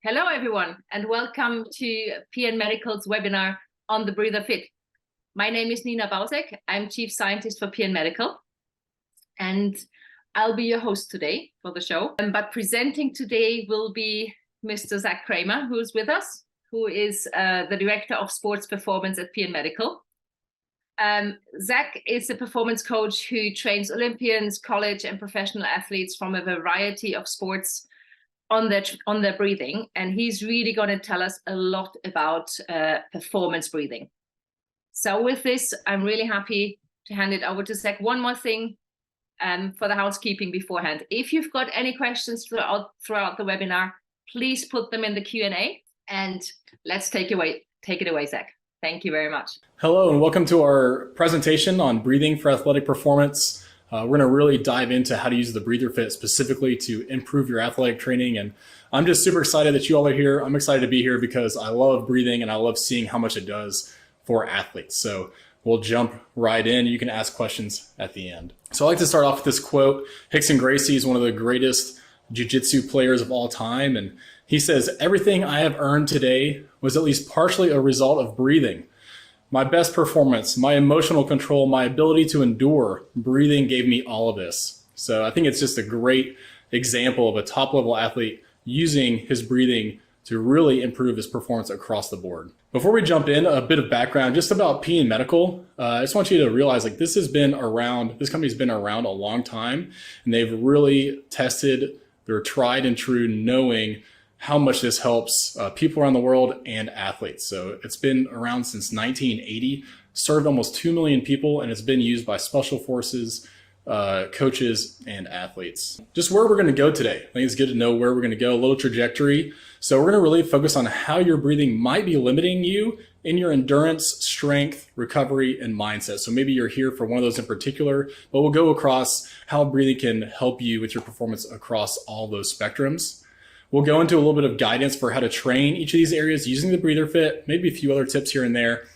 Hello, everyone, and welcome to PN Medical's webinar on the Breather Fit. My name is Nina Bausek. I'm Chief Scientist for PN Medical, and I'll be your host today for the show. But presenting today will be Mr. Zack Kramer, who's with us, who is the Director of Sports Performance at PN Medical. Zack is a performance coach who trains Olympians, college and professional athletes from a variety of sports on their breathing, and he's really going to tell us a lot about performance breathing. So with this, I'm really happy to hand it over to Zack. One more thing for the housekeeping beforehand. If you've got any questions throughout the webinar, please put them in the Q&A, and let's take it away, Zack. Thank you very much. Hello, and welcome to our presentation on breathing for athletic performance. We're going to really dive into how to use the Breather Fit specifically to improve your athletic training. And I'm just super excited that you all are here. I'm excited to be here because I love breathing and I love seeing how much it does for athletes. So we'll jump right in. You can ask questions at the end. So I like to start off with this quote. Rickson Gracie is one of the greatest jiu-jitsu players of all time. And he says, "Everything I have earned today was at least partially a result of breathing. My best performance, my emotional control, my ability to endure, breathing gave me all of this." So I think it's just a great example of a top level athlete using his breathing to really improve his performance across the board. Before we jump in, a bit of background just about PN Medical. I just want you to realize this company's been around a long time, and they've really tested their tried and true knowing how much this helps people around the world and athletes. So it's been around since 1980, served almost 2 million people, and it's been used by special forces, coaches, and athletes. Just where we're gonna go today. I think it's good to know where we're gonna go, a little trajectory. So we're gonna really focus on how your breathing might be limiting you in your endurance, strength, recovery, and mindset. So maybe you're here for one of those in particular, but we'll go across how breathing can help you with your performance across all those spectrums. We'll go into a little bit of guidance for how to train each of these areas using the Breather Fit, maybe a few other tips here and there.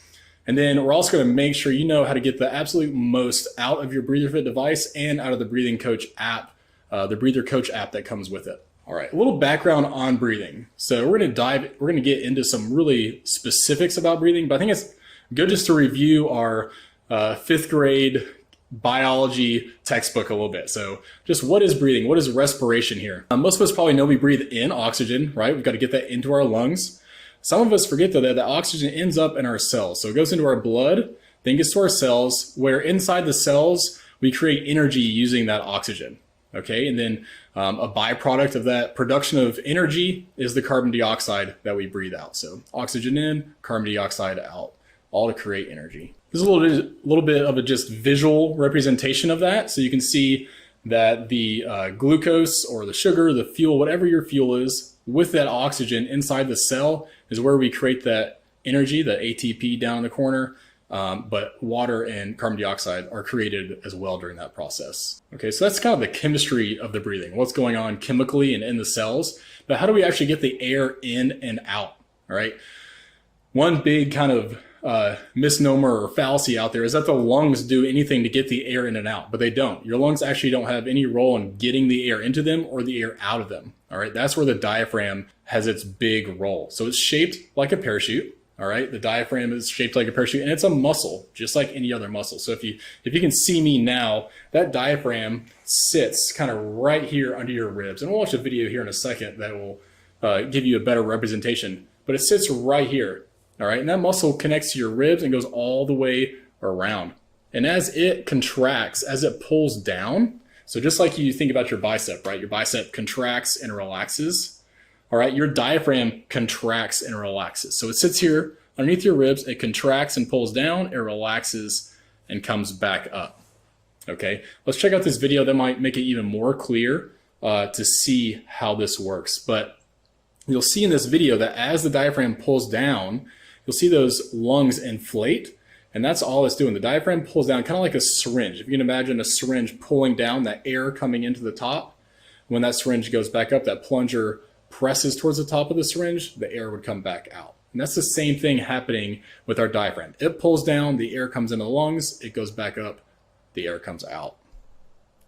And then we're also going to make sure you know how to get the absolute most out of your Breather Fit device and out of the Breathing Coach app, the Breather Coach app that comes with it. All right, a little background on breathing. So we're going to get into some really specifics about breathing, but I think it's good just to review our 5th grade biology textbook a little bit. So just what is breathing? What is respiration here? Most of us probably know we breathe in oxygen, right? We've got to get that into our lungs. Some of us forget though that the oxygen ends up in our cells. So it goes into our blood, then gets to our cells, where inside the cells, we create energy using that oxygen. Okay, and then a byproduct of that production of energy is the carbon dioxide that we breathe out. So oxygen in, carbon dioxide out, all to create energy. There's a little bit of a just visual representation of that. So you can see that the glucose or the sugar, the fuel, whatever your fuel is, with that oxygen inside the cell is where we create that energy, the ATP down in the corner. But water and carbon dioxide are created as well during that process. Okay, so that's kind of the chemistry of the breathing, what's going on chemically and in the cells. But how do we actually get the air in and out? All right. One big kind of misnomer or fallacy out there is that the lungs do anything to get the air in and out, but they don't. Your lungs actually don't have any role in getting the air into them or the air out of them. All right, that's where the diaphragm has its big role. So it's shaped like a parachute. All right, the diaphragm is shaped like a parachute, and it's a muscle, just like any other muscle. So if you can see me now, that diaphragm sits kind of right here under your ribs. And we'll watch a video here in a second that will give you a better representation. But it sits right here. All right, and that muscle connects to your ribs and goes all the way around. And as it contracts, as it pulls down, so just like you think about your bicep, right? Your bicep contracts and relaxes. All right, your diaphragm contracts and relaxes. So it sits here underneath your ribs, it contracts and pulls down, it relaxes and comes back up. Okay, let's check out this video that might make it even more clear to see how this works. But you'll see in this video that as the diaphragm pulls down, you'll see those lungs inflate, and that's all it's doing. The diaphragm pulls down kind of like a syringe. If you can imagine a syringe pulling down, that air coming into the top, when that syringe goes back up, that plunger presses towards the top of the syringe, the air would come back out. And that's the same thing happening with our diaphragm. It pulls down, the air comes into the lungs, it goes back up, the air comes out.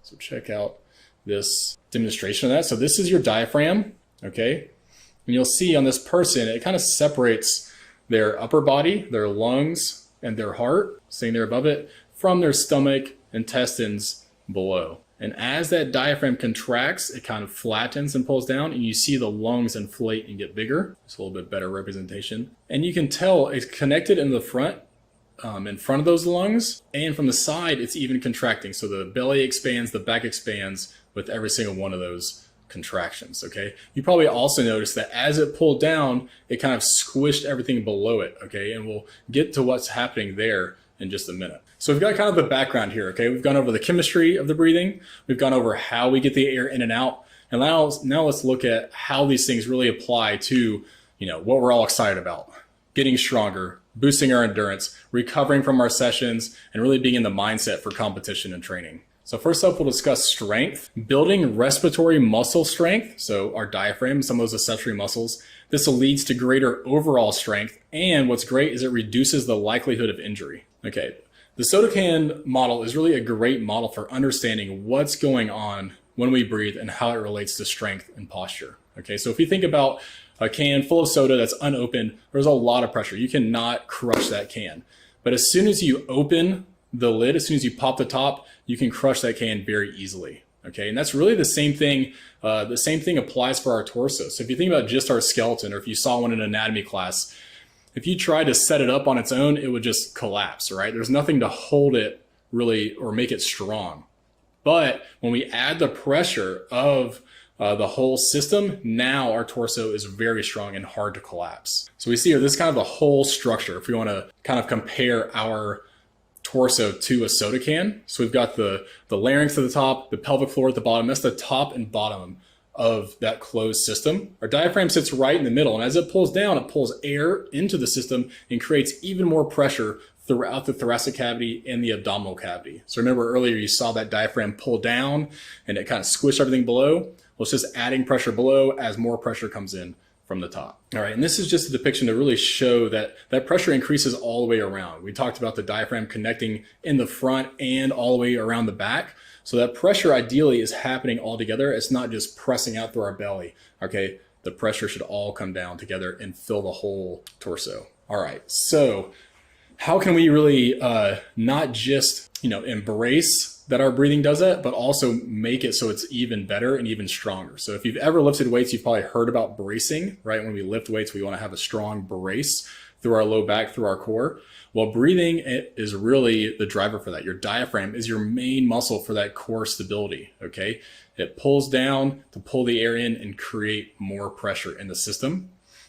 So check out this demonstration of that. So this is your diaphragm, okay? And you'll see on this person, it kind of separates their upper body, their lungs, and their heart, sitting there above it, from their stomach, intestines below. And as that diaphragm contracts, it kind of flattens and pulls down, and you see the lungs inflate and get bigger. It's a little bit better representation. And you can tell it's connected in the front, in front of those lungs, and from the side, it's even contracting. So the belly expands, the back expands with every single one of those contractions, okay? You probably also noticed that as it pulled down, it kind of squished everything below it, okay? And we'll get to what's happening there in just a minute. So we've got kind of the background here, okay? We've gone over the chemistry of the breathing. We've gone over how we get the air in and out. And now let's look at how these things really apply to, what we're all excited about. Getting stronger, boosting our endurance, recovering from our sessions, and really being in the mindset for competition and training. So first up, we'll discuss strength, building respiratory muscle strength. So our diaphragm, some of those accessory muscles. This leads to greater overall strength. And what's great is it reduces the likelihood of injury. Okay, the soda can model is really a great model for understanding what's going on when we breathe and how it relates to strength and posture. Okay, so if you think about a can full of soda that's unopened, there's a lot of pressure. You cannot crush that can. But as soon as you open the lid, as soon as you pop the top, you can crush that can very easily. Okay, and that's really the same thing. The same thing applies for our torso. So if you think about just our skeleton, or if you saw one in anatomy class, if you try to set it up on its own, it would just collapse, right? There's nothing to hold it really or make it strong. But when we add the pressure of the whole system, now our torso is very strong and hard to collapse. So we see here, this is kind of the whole structure. If we want to kind of compare our torso to a soda can. So we've got the larynx at the top, the pelvic floor at the bottom. That's the top and bottom of that closed system. Our diaphragm sits right in the middle, and as it pulls down, it pulls air into the system and creates even more pressure throughout the thoracic cavity and the abdominal cavity. So remember earlier you saw that diaphragm pull down and it kind of squished everything below. Well, it's just adding pressure below as more pressure comes in from the top. All right, and this is just a depiction to really show that that pressure increases all the way around. We talked about the diaphragm connecting in the front and all the way around the back. So that pressure ideally is happening all together. It's not just pressing out through our belly, okay? The pressure should all come down together and fill the whole torso. All right, so how can we really not just, embrace that our breathing does that, but also make it so it's even better and even stronger. So if you've ever lifted weights, you've probably heard about bracing, right? When we lift weights, we want to have a strong brace through our low back, through our core. Well, breathing is really the driver for that. Your diaphragm is your main muscle for that core stability, okay? It pulls down to pull the air in and create more pressure in the system.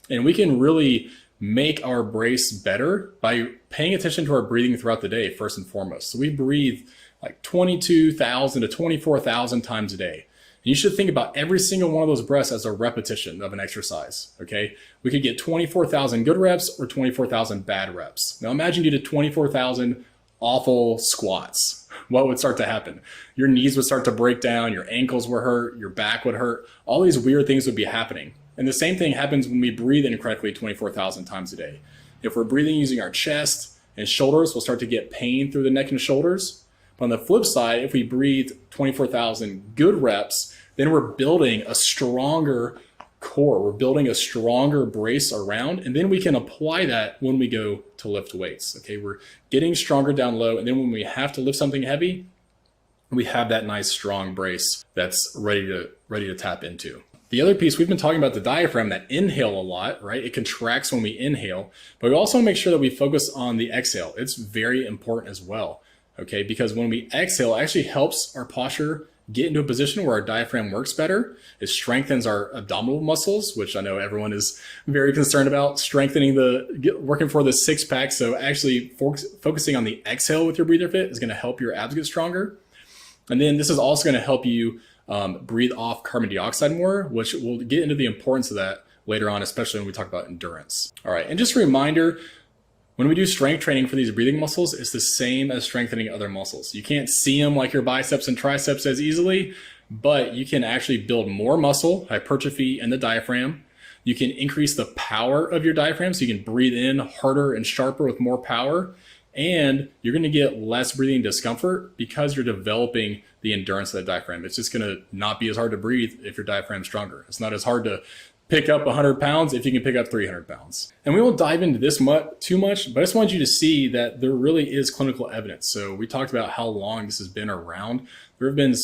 And we can really make our brace better by paying attention to our breathing throughout the day, first and foremost. So we breathe like 22,000 to 24,000 times a day. And you should think about every single one of those breaths as a repetition of an exercise, okay? We could get 24,000 good reps or 24,000 bad reps. Now imagine you did 24,000 awful squats. What would start to happen? Your knees would start to break down, your ankles would hurt, your back would hurt. All these weird things would be happening. And the same thing happens when we breathe incorrectly 24,000 times a day. If we're breathing using our chest and shoulders, we'll start to get pain through the neck and shoulders. But on the flip side, if we breathe 24,000 good reps, then we're building a stronger core. We're building a stronger brace around, and then we can apply that when we go to lift weights. Okay, we're getting stronger down low, and then when we have to lift something heavy, we have that nice strong brace that's ready to tap into. The other piece, we've been talking about the diaphragm, that inhale a lot, right? It contracts when we inhale, but we also make sure that we focus on the exhale. It's very important as well, okay? Because when we exhale, it actually helps our posture get into a position where our diaphragm works better. It strengthens our abdominal muscles, which I know everyone is very concerned about, working for the six pack. So actually focusing on the exhale with your breather fit is gonna help your abs get stronger. And then this is also gonna help you breathe off carbon dioxide more, which we'll get into the importance of that later on, especially when we talk about endurance. All right, and just a reminder, when we do strength training for these breathing muscles, it's the same as strengthening other muscles. You can't see them like your biceps and triceps as easily, but you can actually build more muscle, hypertrophy in the diaphragm. You can increase the power of your diaphragm, so you can breathe in harder and sharper with more power. And you're gonna get less breathing discomfort because you're developing the endurance of the diaphragm. It's just gonna not be as hard to breathe if your diaphragm's stronger. It's not as hard to pick up 100 pounds if you can pick up 300 pounds. And we won't dive into this too much, but I just want you to see that there really is clinical evidence. So we talked about how long this has been around. There's been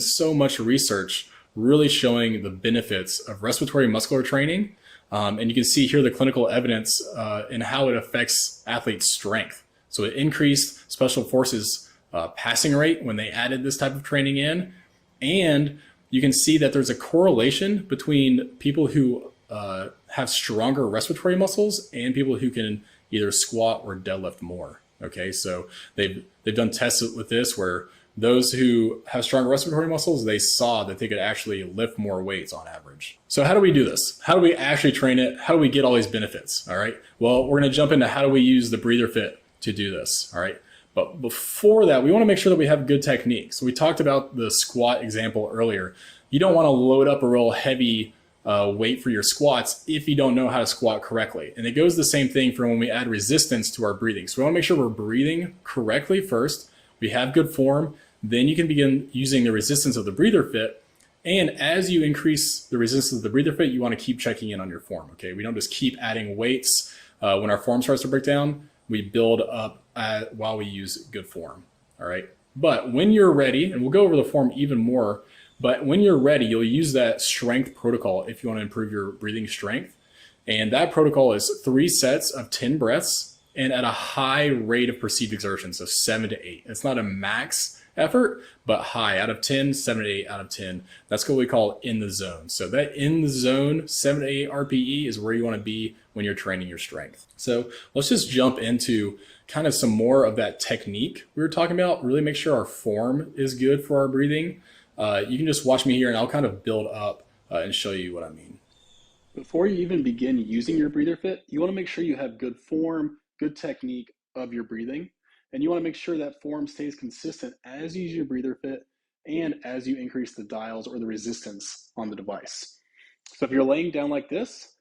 so much research really showing the benefits of respiratory muscular training. And you can see here the clinical evidence and how it affects athletes' strength. So it increased special forces passing rate when they added this type of training in. And you can see that there's a correlation between people who have stronger respiratory muscles and people who can either squat or deadlift more. Okay, so they've done tests with this where those who have stronger respiratory muscles, they saw that they could actually lift more weights on average. So how do we do this? How do we actually train it? How do we get all these benefits? All right, well, we're gonna jump into how do we use the breather fit to do this, all right? But before that, we wanna make sure that we have good technique. So we talked about the squat example earlier. You don't wanna load up a real heavy weight for your squats if you don't know how to squat correctly. And it goes the same thing for when we add resistance to our breathing. So we wanna make sure we're breathing correctly first, we have good form, then you can begin using the resistance of the breather fit. And as you increase the resistance of the breather fit, you want to keep checking in on your form. Okay, we don't just keep adding weights when our form starts to break down. We build up while we use good form. All right, but when you're ready, and we'll go over the form even more, but when you're ready, you'll use that strength protocol if you want to improve your breathing strength. And that protocol is 3 sets of 10 breaths and at a high rate of perceived exertion, so 7 to 8. It's not a max effort, but high. Out of 10, 7 to 8 out of 10. That's what we call in the zone. So that in the zone 7 to 8 RPE is where you want to be when you're training your strength. So let's just jump into kind of some more of that technique we were talking about. Really make sure our form is good for our breathing. You can just watch me here and I'll kind of build up and show you what I mean. Before you even begin using your breather fit, you want to make sure you have good form, good technique of your breathing. And you want to make sure that form stays consistent as you use your breather fit and as you increase the dials or the resistance on the device. So if you're laying down like this,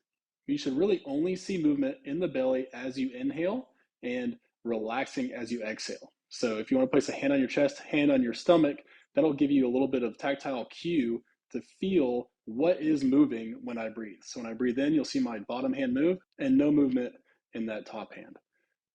you should really only see movement in the belly as you inhale and relaxing as you exhale. So if you want to place a hand on your chest, hand on your stomach, that'll give you a little bit of tactile cue to feel what is moving when I breathe. So when I breathe in, you'll see my bottom hand move and no movement in that top hand.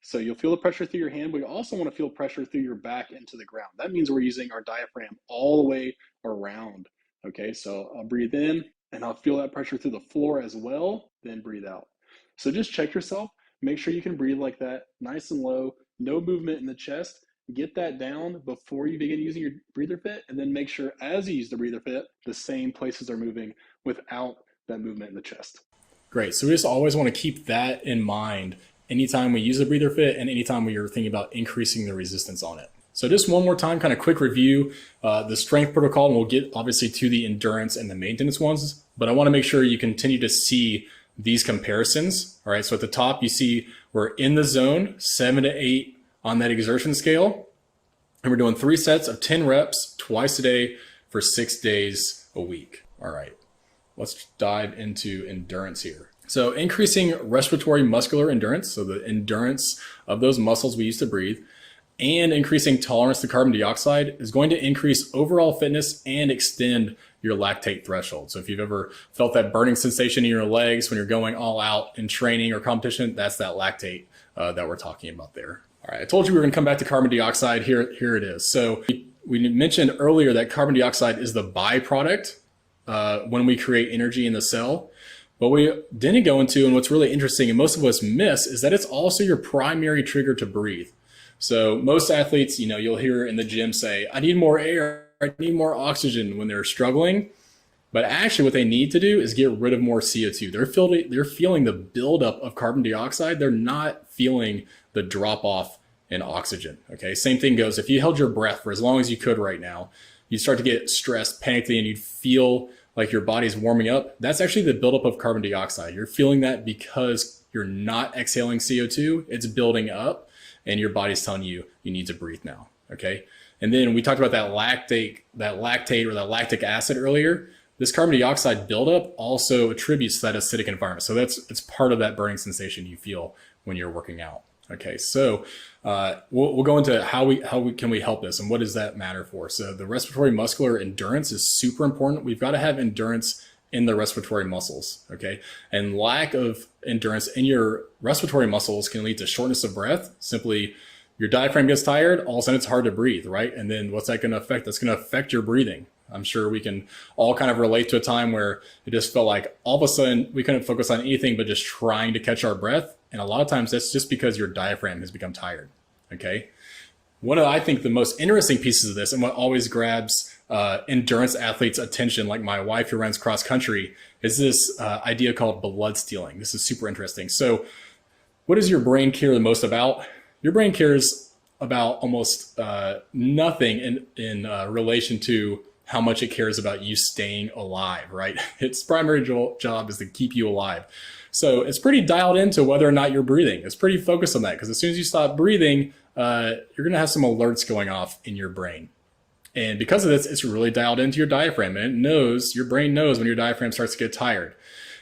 So you'll feel the pressure through your hand, but you also want to feel pressure through your back into the ground. That means we're using our diaphragm all the way around. Okay, so I'll breathe in and I'll feel that pressure through the floor as well, then breathe out. So just check yourself, make sure you can breathe like that, nice and low, no movement in the chest. Get that down before you begin using your breather fit, and then make sure as you use the breather fit, the same places are moving without that movement in the chest. Great, so we just always want to keep that in mind anytime we use a breather fit and anytime we are thinking about increasing the resistance on it. So just one more time, kind of quick review, the strength protocol, and we'll get obviously to the endurance and the maintenance ones, but I want to make sure you continue to see these comparisons. All right, so at the top, you see we're in the zone, 7 to 8 on that exertion scale, and we're doing 3 sets of 10 reps twice a day for 6 days a week. All right, let's dive into endurance here. So increasing respiratory muscular endurance, so the endurance of those muscles we use to breathe, and increasing tolerance to carbon dioxide is going to increase overall fitness and extend your lactate threshold. So if you've ever felt that burning sensation in your legs when you're going all out in training or competition, that's that lactate that we're talking about there. All right, I told you we were gonna come back to carbon dioxide. Here it is. So we mentioned earlier that carbon dioxide is the byproduct when we create energy in the cell. What we didn't go into, and what's really interesting and most of us miss, is that it's also your primary trigger to breathe. So most athletes, you'll hear in the gym say, I need more air, I need more oxygen when they're struggling. But actually what they need to do is get rid of more CO2. They're feeling the buildup of carbon dioxide. They're not feeling the drop off in oxygen. Okay, same thing goes, if you held your breath for as long as you could right now, you start to get stressed, panicky, and you'd feel like your body's warming up. That's actually the buildup of carbon dioxide. You're feeling that because you're not exhaling CO2, it's building up and your body's telling you you need to breathe now, okay? And then we talked about that lactate or that lactic acid earlier. This carbon dioxide buildup also attributes to that acidic environment. So it's part of that burning sensation you feel when you're working out. Okay, so we'll go into how can we help this and what does that matter for. So the respiratory muscular endurance is super important. We've got to have endurance in the respiratory muscles, okay? And lack of endurance in your respiratory muscles can lead to shortness of breath. Simply, your diaphragm gets tired, all of a sudden it's hard to breathe, right? And then what's that going to affect? That's going to affect your breathing. I'm sure we can all kind of relate to a time where it just felt like all of a sudden we couldn't focus on anything but just trying to catch our breath. And a lot of times that's just because your diaphragm has become tired, okay? One of, I think, the most interesting pieces of this, and what always grabs endurance athletes' attention, like my wife who runs cross country, is this idea called blood stealing. This is super interesting. So what does your brain care the most about? Your brain cares about almost nothing in relation to how much it cares about you staying alive, right? Its primary job is to keep you alive. So it's pretty dialed into whether or not you're breathing. It's pretty focused on that, because as soon as you stop breathing, you're going to have some alerts going off in your brain. And because of this, it's really dialed into your diaphragm, and it knows, your brain knows when your diaphragm starts to get tired.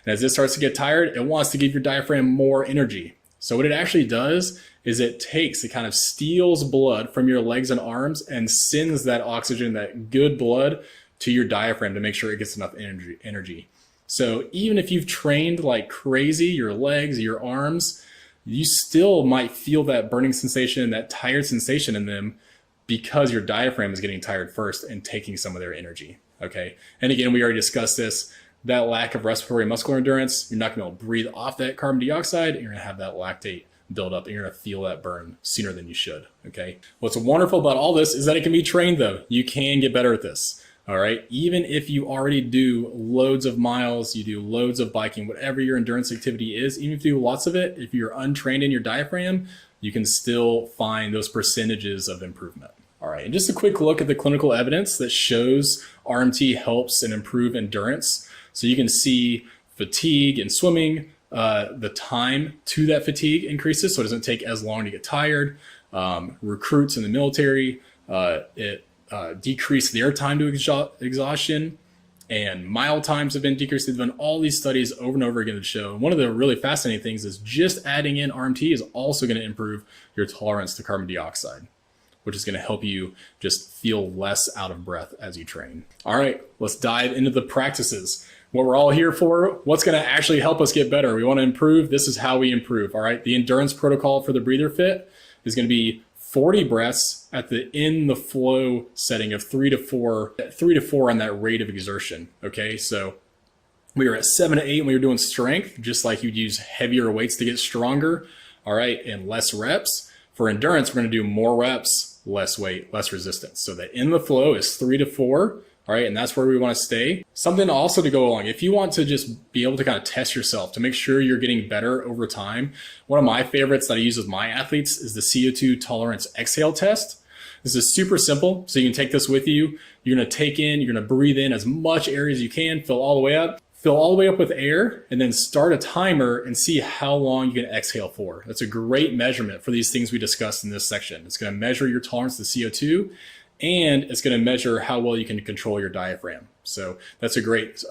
And as it starts to get tired, it wants to give your diaphragm more energy. So what it actually does is it kind of steals blood from your legs and arms and sends that oxygen, that good blood, to your diaphragm to make sure it gets enough energy. So even if you've trained like crazy, your legs, your arms, you still might feel that burning sensation, that tired sensation in them, because your diaphragm is getting tired first and taking some of their energy, okay? And again, we already discussed this, that lack of respiratory muscular endurance, you're not gonna be able to breathe off that carbon dioxide, and you're gonna have that lactate build up, and you're gonna feel that burn sooner than you should, okay? What's wonderful about all this is that it can be trained though. You can get better at this, all right? Even if you already do loads of miles, you do loads of biking, whatever your endurance activity is, even if you do lots of it, if you're untrained in your diaphragm, you can still find those percentages of improvement. All right, and just a quick look at the clinical evidence that shows RMT helps and improve endurance. So you can see fatigue in swimming, the time to that fatigue increases, so it doesn't take as long to get tired. Recruits in the military, it decreased their time to exhaustion, and mile times have been decreased. They've done all these studies over and over again to show. And one of the really fascinating things is just adding in RMT is also going to improve your tolerance to carbon dioxide, which is going to help you just feel less out of breath as you train. All right, let's dive into the practices. What we're all here for, what's going to actually help us get better. We want to improve. This is how we improve. All right, the endurance protocol for the breather fit is going to be 40 breaths in the flow setting of 3 to 4 on that rate of exertion. Okay, so we were at 7 to 8 when we were doing strength, just like you'd use heavier weights to get stronger. All right, and less reps. For endurance, we're going to do more reps, less weight, less resistance. So that in the flow is 3 to 4. All right, and that's where we want to stay. Something also to go along, if you want to just be able to kind of test yourself to make sure you're getting better over time, one of my favorites that I use with my athletes is the CO2 tolerance exhale test. This is super simple, so you can take this with you. You're going to breathe in as much air as you can, fill all the way up with air, and then start a timer and see how long you can exhale for. That's a great measurement for these things we discussed in this section. It's going to measure your tolerance to CO2, and it's going to measure how well you can control your diaphragm. So that's a great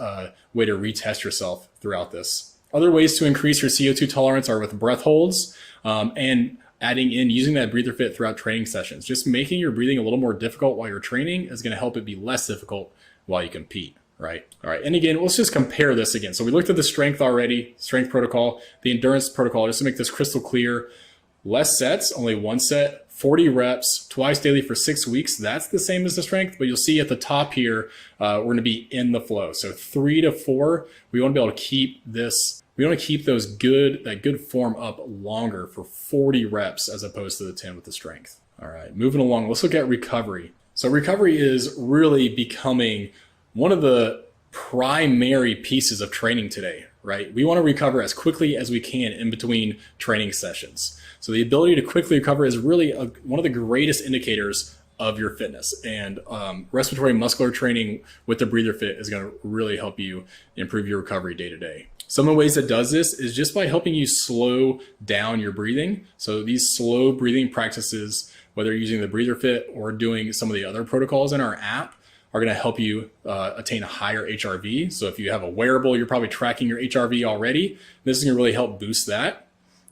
way to retest yourself throughout this. Other ways to increase your CO2 tolerance are with breath holds and using that breather fit throughout training sessions. Just making your breathing a little more difficult while you're training is going to help it be less difficult while you compete. Right. All right. And again, let's just compare this again. So we looked at the strength already, strength protocol, the endurance protocol, just to make this crystal clear. Less sets, only one set, 40 reps, twice daily for 6 weeks. That's the same as the strength, but you'll see at the top here, we're going to be in the flow. So 3 to 4, we want to be able to keep this. We want to keep that good form up longer for 40 reps as opposed to the 10 with the strength. All right. Moving along, let's look at recovery. So recovery is really becoming one of the primary pieces of training today, right? We want to recover as quickly as we can in between training sessions. So the ability to quickly recover is really one of the greatest indicators of your fitness, and respiratory muscular training with the breather fit is going to really help you improve your recovery day to day. Some of the ways that does this is just by helping you slow down your breathing. So these slow breathing practices, whether you're using the breather fit or doing some of the other protocols in our app, are going to help you attain a higher HRV. So if you have a wearable, you're probably tracking your HRV already. This is going to really help boost that.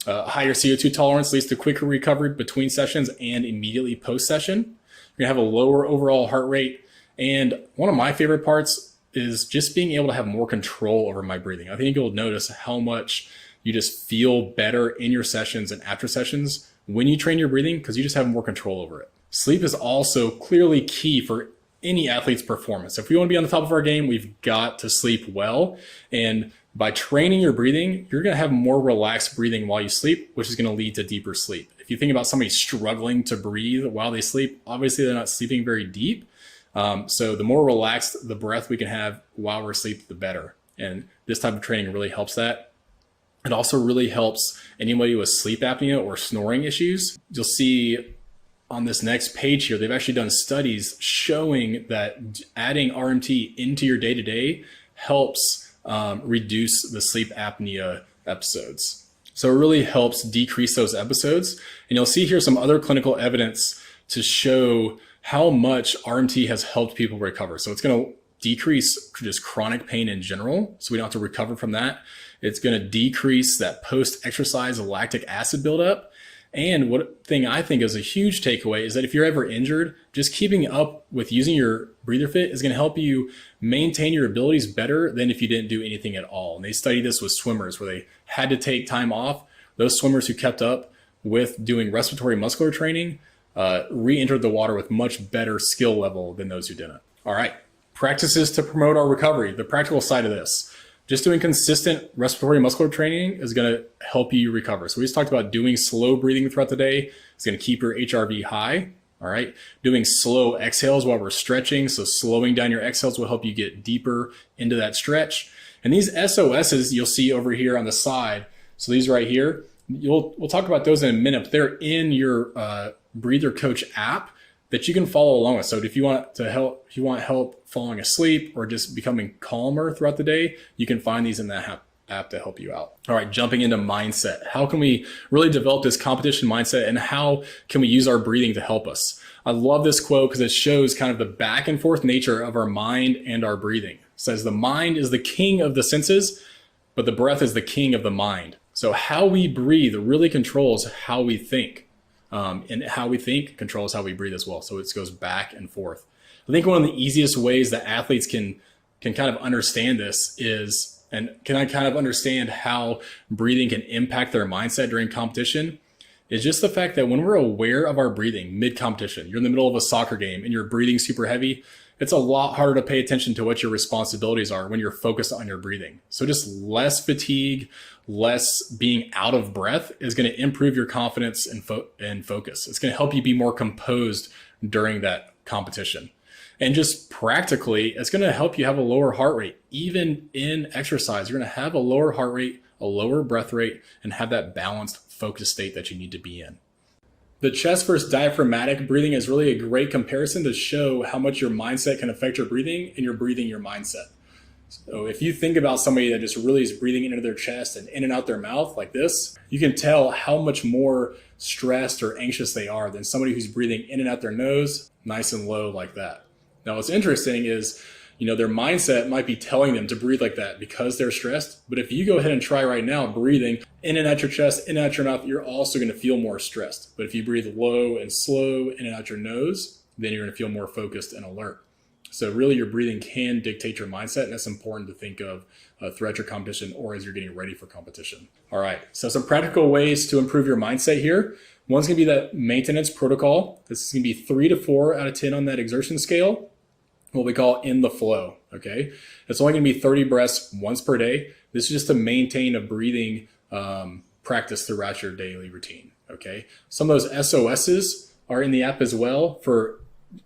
Higher CO2 tolerance leads to quicker recovery between sessions and immediately post-session. You're going to have a lower overall heart rate. And one of my favorite parts is just being able to have more control over my breathing. I think you'll notice how much you just feel better in your sessions and after sessions when you train your breathing, because you just have more control over it. Sleep is also clearly key for any athlete's performance. If we want to be on the top of our game, we've got to sleep well. And by training your breathing, you're going to have more relaxed breathing while you sleep, which is going to lead to deeper sleep. If you think about somebody struggling to breathe while they sleep, obviously they're not sleeping very deep. So the more relaxed the breath we can have while we're asleep, the better. And this type of training really helps that. It also really helps anybody with sleep apnea or snoring issues. You'll see on this next page here, they've actually done studies showing that adding RMT into your day-to-day helps reduce the sleep apnea episodes. So it really helps decrease those episodes. And you'll see here some other clinical evidence to show how much RMT has helped people recover. So it's going to decrease just chronic pain in general, so we don't have to recover from that. It's going to decrease that post-exercise lactic acid buildup. And what thing I think is a huge takeaway is that if you're ever injured, just keeping up with using your breather fit is going to help you maintain your abilities better than if you didn't do anything at all. And they studied this with swimmers where they had to take time off. Those swimmers who kept up with doing respiratory muscular training re-entered the water with much better skill level than those who didn't. All right, practices to promote our recovery. The practical side of this. Just doing consistent respiratory muscular training is going to help you recover. So we just talked about doing slow breathing throughout the day. It's going to keep your HRV high. All right. Doing slow exhales while we're stretching. So slowing down your exhales will help you get deeper into that stretch. And these SOSs you'll see over here on the side. So these right here, we'll talk about those in a minute. But they're in your Breather Coach app that you can follow along with. So if you want help falling asleep or just becoming calmer throughout the day, you can find these in that app to help you out. All right, jumping into mindset. How can we really develop this competition mindset, and how can we use our breathing to help us? I love this quote because it shows kind of the back and forth nature of our mind and our breathing. It says the mind is the king of the senses, but the breath is the king of the mind. So how we breathe really controls how we think. And how we think controls how we breathe as well. So it goes back and forth. I think one of the easiest ways that athletes can kind of understand this is, and can I kind of understand how breathing can impact their mindset during competition, is just the fact that when we're aware of our breathing mid-competition, you're in the middle of a soccer game and you're breathing super heavy, it's a lot harder to pay attention to what your responsibilities are when you're focused on your breathing. So just less fatigue, less being out of breath is going to improve your confidence and focus. It's going to help you be more composed during that competition. And just practically, it's going to help you have a lower heart rate. Even in exercise, you're going to have a lower heart rate, a lower breath rate, and have that balanced, focused state that you need to be in. The chest versus diaphragmatic breathing is really a great comparison to show how much your mindset can affect your breathing and your breathing your mindset. So if you think about somebody that just really is breathing into their chest and in and out their mouth like this, you can tell how much more stressed or anxious they are than somebody who's breathing in and out their nose, nice and low like that. Now, what's interesting is, their mindset might be telling them to breathe like that because they're stressed. But if you go ahead and try right now breathing in and out your chest, in and out your mouth, you're also going to feel more stressed. But if you breathe low and slow in and out your nose, then you're going to feel more focused and alert. So really your breathing can dictate your mindset, and that's important to think of throughout your competition or as you're getting ready for competition. All right, so some practical ways to improve your mindset here. One's going to be that maintenance protocol. This is going to be 3 to 4 out of 10 on that exertion scale, what we call in the flow, okay? It's only going to be 30 breaths once per day. This is just to maintain a breathing practice throughout your daily routine, okay? Some of those SOSs are in the app as well for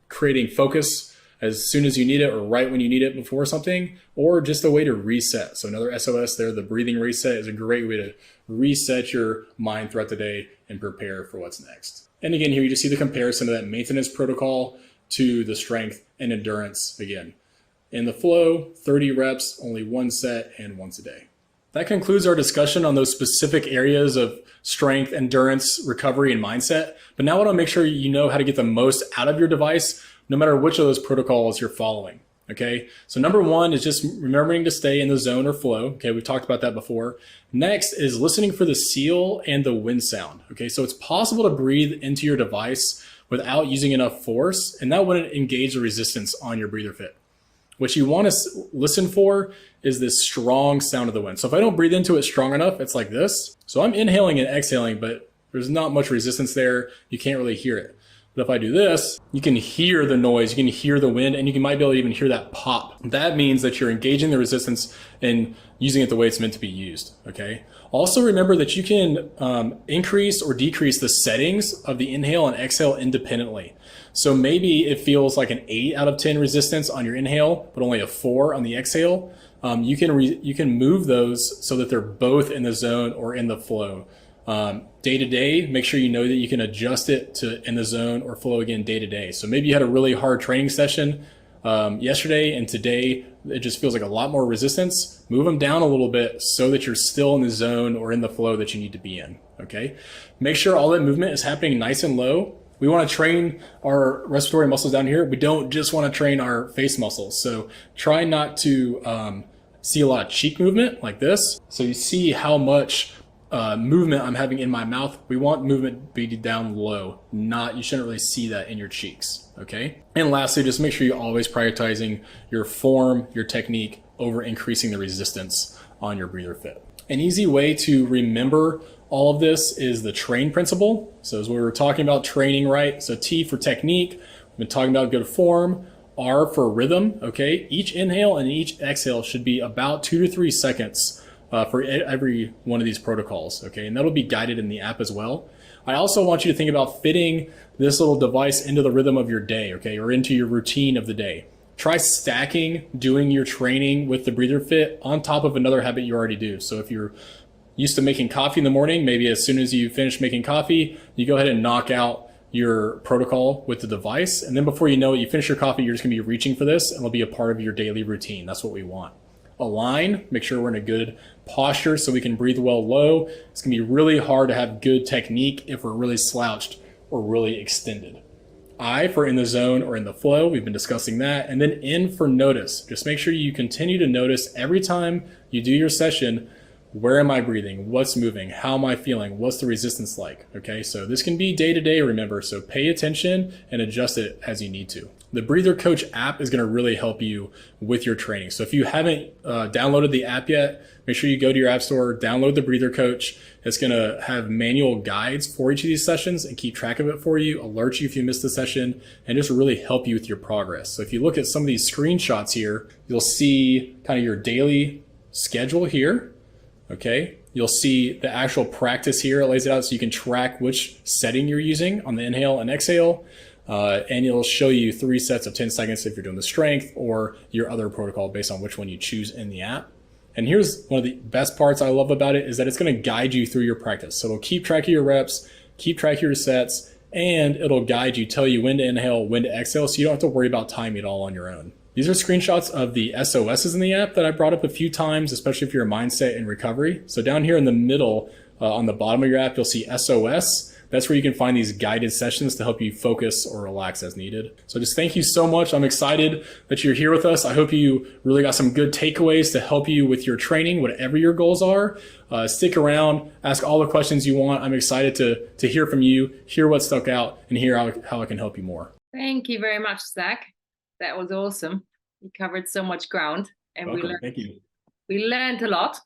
creating focus as soon as you need it or right when you need it before something, or just a way to reset. So another SOS there, the breathing reset, is a great way to reset your mind throughout the day and prepare for what's next. And again, here you just see the comparison of that maintenance protocol to the strength and endurance again. In the flow, 30 reps, only 1 set and once a day. That concludes our discussion on those specific areas of strength, endurance, recovery, and mindset. But now I want to make sure you know how to get the most out of your device, no matter which of those protocols you're following. Okay, so number 1 is just remembering to stay in the zone or flow. Okay, we've talked about that before. Next is listening for the seal and the wind sound. Okay, so it's possible to breathe into your device without using enough force, and that wouldn't engage the resistance on your breather fit. What you want to listen for is this strong sound of the wind. So if I don't breathe into it strong enough, it's like this. So I'm inhaling and exhaling, but there's not much resistance there. You can't really hear it. But if I do this, you can hear the noise, you can hear the wind, and you might be able to even hear that pop. That means that you're engaging the resistance and using it the way it's meant to be used, okay? Also remember that you can increase or decrease the settings of the inhale and exhale independently. So maybe it feels like an 8 out of 10 resistance on your inhale, but only a 4 on the exhale. You can move those so that they're both in the zone or in the flow. Day to day, make sure you know that you can adjust it to in the zone or flow again day to day. So maybe you had a really hard training session yesterday, and today it just feels like a lot more resistance. Move them down a little bit so that you're still in the zone or in the flow that you need to be in, okay? Make sure all that movement is happening nice and low. We want to train our respiratory muscles down here. We don't just want to train our face muscles. So try not to see a lot of cheek movement like this. So you see how much movement I'm having in my mouth. We want movement to be down low, you shouldn't really see that in your cheeks, okay? And lastly, just make sure you're always prioritizing your form, your technique over increasing the resistance on your breather fit. An easy way to remember all of this is the TRAIN principle. So as we were talking about training, right? So T for technique, we've been talking about good form, R for rhythm, okay? Each inhale and each exhale should be about 2 to 3 seconds for every one of these protocols, okay? And that'll be guided in the app as well. I also want you to think about fitting this little device into the rhythm of your day, okay? Or into your routine of the day. Try stacking doing your training with the breather fit on top of another habit you already do. So if you're used to making coffee in the morning, maybe as soon as you finish making coffee, you go ahead and knock out your protocol with the device. And then before you know it, you finish your coffee, you're just gonna be reaching for this and it'll be a part of your daily routine. That's what we want. Align, make sure we're in a good posture so we can breathe well low. It's gonna be really hard to have good technique if we're really slouched or really extended. I for in the zone or in the flow, we've been discussing that. And then N for notice. Just make sure you continue to notice every time you do your session, where am I breathing? What's moving? How am I feeling? What's the resistance like? Okay, so this can be day to day, remember, so pay attention and adjust it as you need to. The Breather Coach app is gonna really help you with your training. So if you haven't downloaded the app yet, make sure you go to your app store, download the Breather Coach. It's gonna have manual guides for each of these sessions and keep track of it for you, alert you if you missed the session, and just really help you with your progress. So if you look at some of these screenshots here, you'll see kind of your daily schedule here. Okay, you'll see the actual practice here. It lays it out so you can track which setting you're using on the inhale and exhale. And it'll show you 3 sets of 10 seconds if you're doing the strength or your other protocol based on which one you choose in the app. And here's one of the best parts I love about it is that it's going to guide you through your practice. So it'll keep track of your reps, keep track of your sets, and it'll guide you, tell you when to inhale, when to exhale, so you don't have to worry about timing it all on your own. These are screenshots of the SOSs in the app that I brought up a few times, especially if you're a mindset and recovery. So down here in the middle, on the bottom of your app, you'll see SOS. That's where you can find these guided sessions to help you focus or relax as needed. So just thank you so much. I'm excited that you're here with us. I hope you really got some good takeaways to help you with your training, whatever your goals are. Stick around, ask all the questions you want. I'm excited to hear from you, hear what stuck out, and hear how I can help you more. Thank you very much, Zach. That was awesome. You covered so much ground, and Thank you. We learned a lot.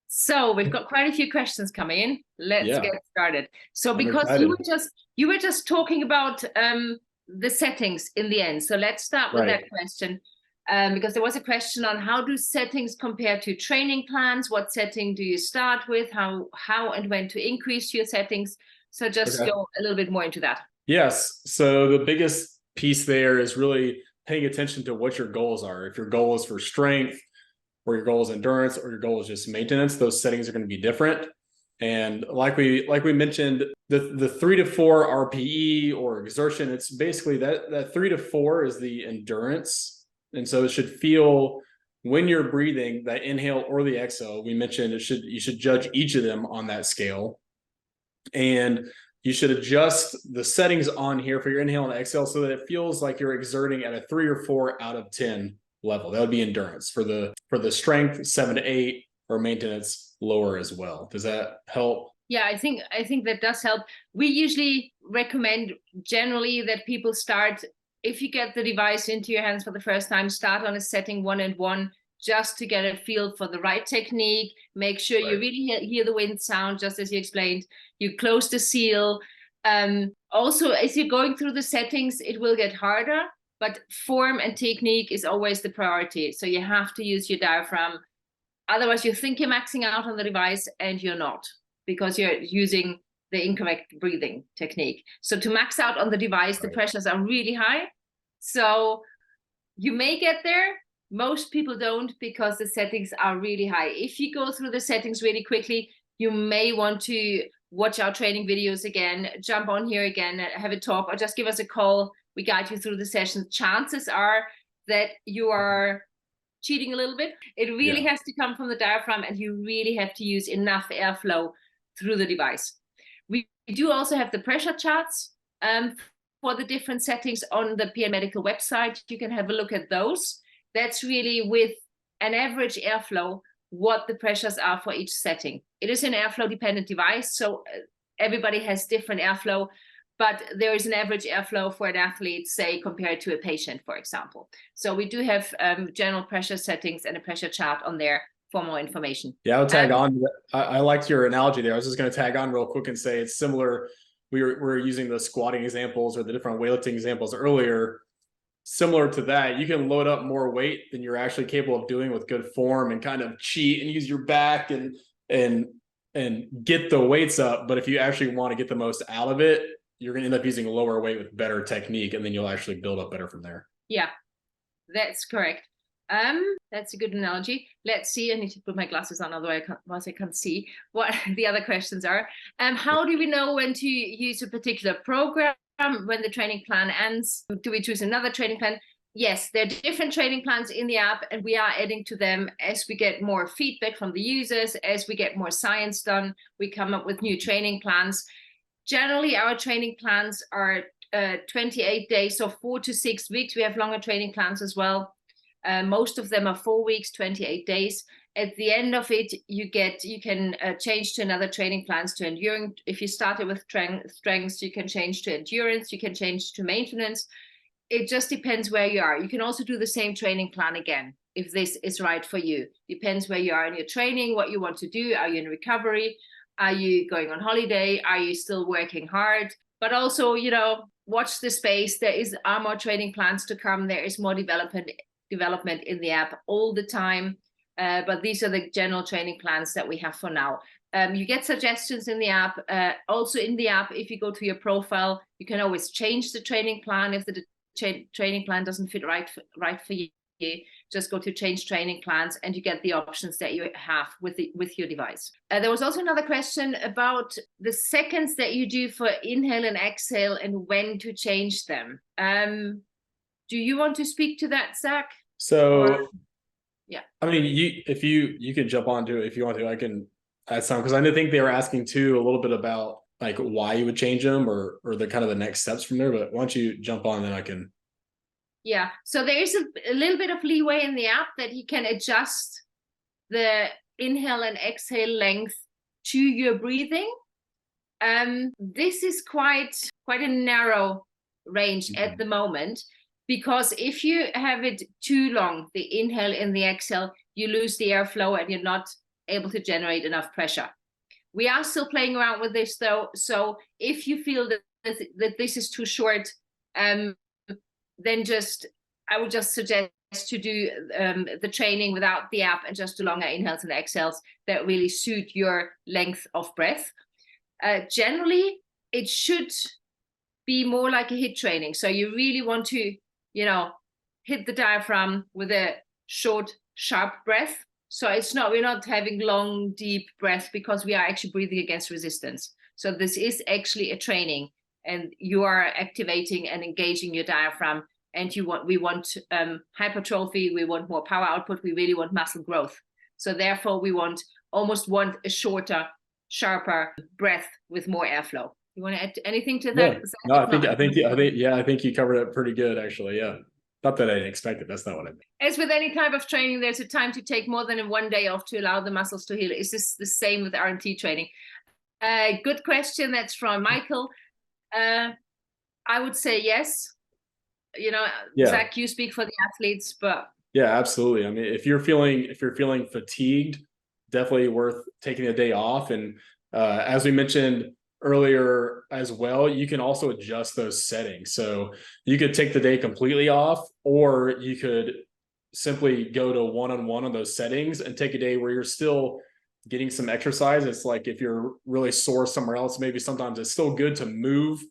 So we've got quite a few questions coming in. Let's get started. So because you were just talking about the settings in the end. So let's start with that question. Because there was a question on how do settings compare to training plans? What setting do you start with? How and when to increase your settings? So just go a little bit more into that. Yes. So the biggest piece there is really paying attention to what your goals are. If your goal is for strength, or your goal is endurance, or your goal is just maintenance, those settings are going to be different. And like we mentioned, the 3 to 4 RPE or exertion, it's basically that 3 to 4 is the endurance. And so it should feel when you're breathing, that inhale or the exhale, we mentioned you should judge each of them on that scale. And you should adjust the settings on here for your inhale and exhale so that it feels like you're exerting at a 3 or 4 out of 10 level. That would be endurance. For the strength, 7 to 8, or maintenance, lower as well. Does that help? Yeah, I think that does help. We usually recommend generally that people start if you get the device into your hands for the first time, start on a setting 1 and 1, just to get a feel for the right technique. Make sure you really hear the wind sound, just as you explained. You close the seal. Also, as you're going through the settings, it will get harder, but form and technique is always the priority. So you have to use your diaphragm. Otherwise, you think you're maxing out on the device and you're not, because you're using the incorrect breathing technique. So to max out on the device, the pressures are really high. So you may get there. Most people don't, because the settings are really high. If you go through the settings really quickly, you may want to watch our training videos again, jump on here again, have a talk, or just give us a call. We guide you through the session. Chances are that you are cheating a little bit. It really has to come from the diaphragm, and you really have to use enough airflow through the device. We do also have the pressure charts for the different settings on the PN Medical website. You can have a look at those. That's really with an average airflow, what the pressures are for each setting. It is an airflow dependent device, so everybody has different airflow, but there is an average airflow for an athlete, say, compared to a patient, for example. So we do have general pressure settings and a pressure chart on there for more information. Yeah, I'll tag on. I liked your analogy there. I was just going to tag on real quick and say it's similar. We were using the squatting examples or the different weightlifting examples earlier. Similar to that, you can load up more weight than you're actually capable of doing with good form and kind of cheat and use your back and get the weights up. But if you actually want to get the most out of it, you're going to end up using lower weight with better technique, and then you'll actually build up better from there. Yeah, that's correct. That's a good analogy. Let's see. I need to put my glasses on, otherwise I can't see what the other questions are. How do we know when to use a particular program? When the training plan ends, do we choose another training plan? Yes, there are different training plans in the app, and we are adding to them as we get more feedback from the users, as we get more science done, we come up with new training plans. Generally, our training plans are 28 days, so 4 to 6 weeks. We have longer training plans as well. Most of them are 4 weeks, 28 days. At the end of it, you can change to another training plans to endurance. If you started with strength, you can change to endurance, you can change to maintenance. It just depends where you are. You can also do the same training plan again, if this is right for you. Depends where you are in your training, what you want to do. Are you in recovery? Are you going on holiday? Are you still working hard? But also, watch the space. There are more training plans to come. There is more development in the app all the time. But these are the general training plans that we have for now. You get suggestions in the app. Also in the app, if you go to your profile, you can always change the training plan. If the training plan doesn't fit right for you, just go to change training plans, and you get the options that you have with your device. There was also another question about the seconds that you do for inhale and exhale and when to change them. Do you want to speak to that, Zack? So, yeah. I mean, you can jump onto it if you want to. I can add some, because I think they were asking too a little bit about like why you would change them or the kind of the next steps from there. But why don't you jump on, then I can. Yeah. So there is a little bit of leeway in the app that you can adjust the inhale and exhale length to your breathing. This is quite a narrow range at the moment. Because if you have it too long, the inhale and the exhale, you lose the airflow and you're not able to generate enough pressure. We are still playing around with this though. So if you feel that this is too short, then I would just suggest to do the training without the app and just do longer inhales and exhales that really suit your length of breath. Generally, it should be more like a HIIT training. So you really want to hit the diaphragm with a short, sharp breath. So we're not having long, deep breath, because we are actually breathing against resistance. So this is actually a training, and you are activating and engaging your diaphragm. And we want hypertrophy, we want more power output, we really want muscle growth. So therefore we almost want a shorter, sharper breath with more airflow. You want to add anything to that? Yeah. No, I think you covered it pretty good, actually. Yeah. Not that I didn't expect it. That's not what I meant. As with any type of training, there's a time to take more than 1 day off to allow the muscles to heal. Is this the same with R&T training? Good question. That's from Michael. I would say yes. Yeah. Zach, you speak for the athletes, but Yeah, absolutely. I mean, if you're feeling fatigued, definitely worth taking a day off. And as we mentioned earlier as well, you can also adjust those settings. So you could take the day completely off, or you could simply go to one-on-one on those settings and take a day where you're still getting some exercise. It's like if you're really sore somewhere else, maybe sometimes it's still good to move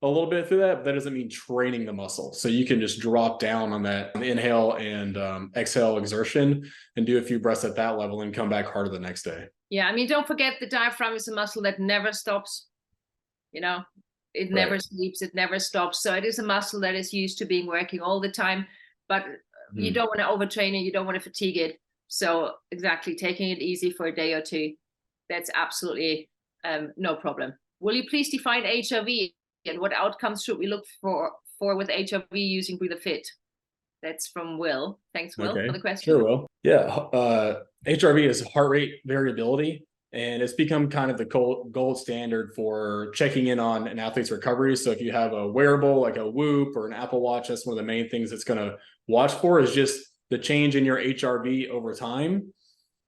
a little bit through that, but that doesn't mean training the muscle. So you can just drop down on that inhale and exhale exertion and do a few breaths at that level and come back harder the next day. yeah, I mean, don't forget the diaphragm is a muscle that never stops. It never sleeps, it never stops. So it is a muscle that is used to being working all the time, but you don't want to overtrain it, you don't want to fatigue it. So exactly, taking it easy for a day or two, that's absolutely no problem. Will you please define HRV and what outcomes should we look for with HRV using Breather Fit? That's from Will. Thanks, Will, for the question. Sure, Will. Yeah, HRV is heart rate variability, and it's become kind of the gold standard for checking in on an athlete's recovery. So if you have a wearable like a Whoop or an Apple Watch, that's one of the main things it's going to watch for, is just the change in your HRV over time.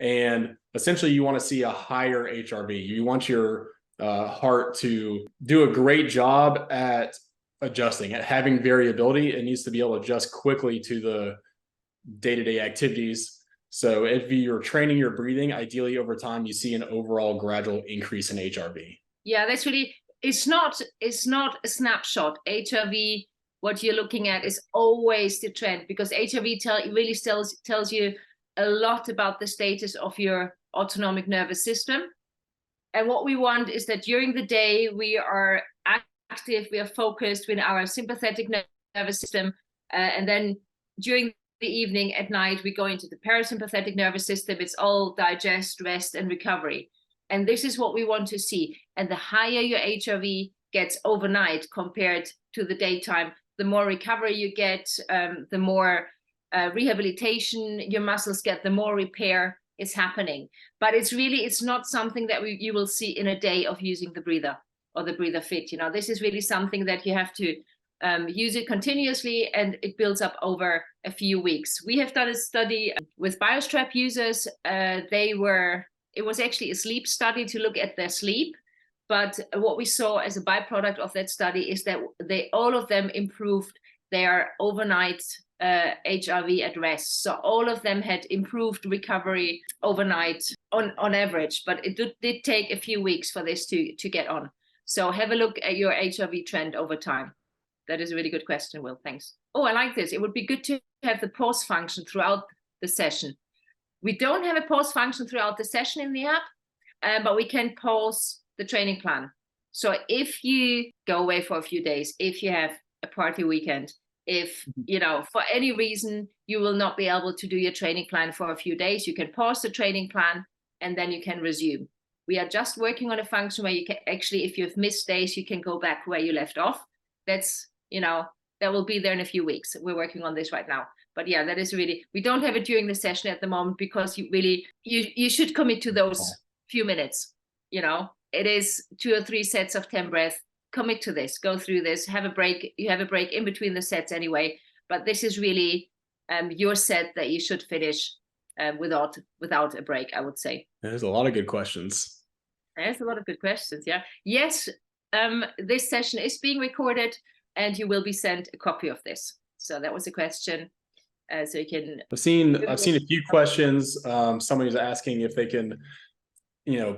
And essentially you want to see a higher HRV. You want your heart to do a great job at adjusting, at having variability. It needs to be able to adjust quickly to the day-to-day activities. So if you're training your breathing, ideally over time, you see an overall gradual increase in HRV. Yeah, that's really, it's not a snapshot. HRV, what you're looking at is always the trend, because HRV really tells you a lot about the status of your autonomic nervous system. And what we want is that during the day, we are active, we are focused with our sympathetic nervous system. And then during the evening, at night, we go into the parasympathetic nervous system. It's all digest, rest, and recovery. And this is what we want to see. And the higher your HRV gets overnight compared to the daytime, the more recovery you get, the more rehabilitation your muscles get, the more repair is happening. But it's not something that you will see in a day of using the breather or the Breather Fit. This is really something that you have to use it continuously, and it builds up over a few weeks. We have done a study with BioStrap users. It was actually a sleep study to look at their sleep. But what we saw as a byproduct of that study is that all of them improved their overnight HRV at rest. So all of them had improved recovery overnight on average, but it did take a few weeks for this to get on. So have a look at your HRV trend over time. That is a really good question, Will. Thanks. Oh, I like this. It would be good to have the pause function throughout the session. We don't have a pause function throughout the session in the app, but we can pause the training plan. So if you go away for a few days, if you have a party weekend, if, for any reason, you will not be able to do your training plan for a few days, you can pause the training plan and then you can resume. We are just working on a function where you can actually, if you've missed days, you can go back where you left off. That's, that will be there in a few weeks. We're working on this right now. But yeah, that is really, we don't have it during the session at the moment, because you should commit to those few minutes. It is 2 or 3 sets of 10 breaths. Commit to this, go through this, have a break. You have a break in between the sets anyway, but this is really your set that you should finish without a break, I would say. There's a lot of good questions. There's a lot of good questions, yeah. Yes, this session is being recorded and you will be sent a copy of this. So that was a question. So you can... I've seen a few questions. Somebody's asking if they can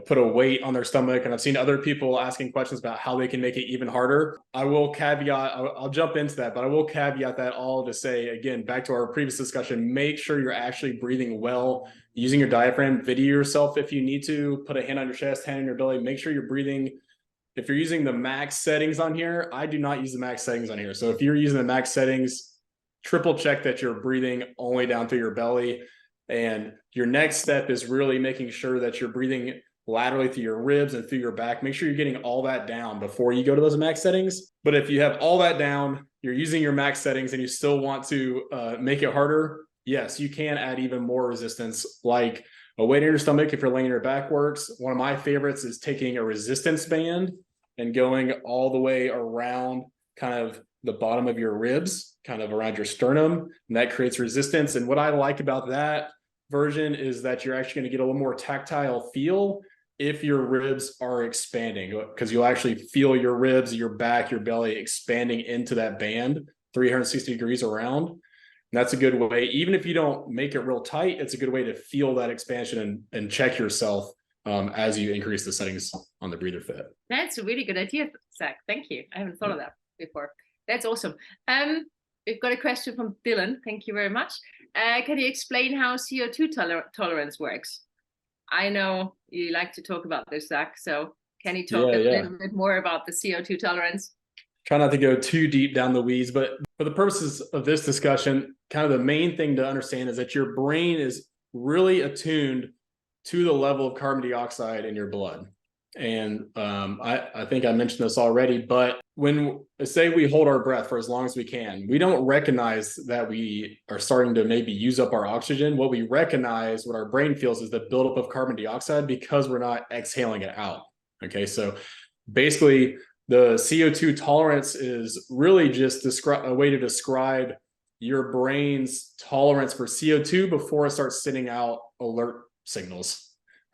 put a weight on their stomach. And I've seen other people asking questions about how they can make it even harder. I will caveat, I'll jump into that, but I will caveat that all to say, again, back to our previous discussion, make sure you're actually breathing well, using your diaphragm. Video yourself if you need to, put a hand on your chest, hand on your belly, make sure you're breathing. If you're using the max settings on here, I do not use the max settings on here. So if you're using the max settings, triple check that you're breathing only down through your belly. And your next step is really making sure that you're breathing laterally through your ribs and through your back. Make sure you're getting all that down before you go to those max settings. But if you have all that down, you're using your max settings and you still want to make it harder, yes, you can add even more resistance, like a weight in your stomach if you're laying your back works. One of my favorites is taking a resistance band and going all the way around, kind of the bottom of your ribs, kind of around your sternum, and that creates resistance. And what I like about that version is that you're actually going to get a little more tactile feel if your ribs are expanding, because you'll actually feel your ribs, your back, your belly expanding into that band 360 degrees around. And that's a good way, even if you don't make it real tight, it's a good way to feel that expansion and check yourself as you increase the settings on the breather fit. That's a really good idea, Zach. Thank you. I haven't thought of that before. That's awesome. We've got a question from Dylan. Thank you very much. Can you explain how CO2 tolerance works? I know you like to talk about this, Zach. So can you talk a little bit more about the CO2 tolerance? Try not to go too deep down the weeds, but for the purposes of this discussion, kind of the main thing to understand is that your brain is really attuned to the level of carbon dioxide in your blood. And I think I mentioned this already, but when say we hold our breath for as long as we can, we don't recognize that we are starting to maybe use up our oxygen. What we recognize, what our brain feels, is the buildup of carbon dioxide because we're not exhaling it out. Okay, so basically the CO2 tolerance is really just a way to describe your brain's tolerance for CO2 before it starts sending out alert signals.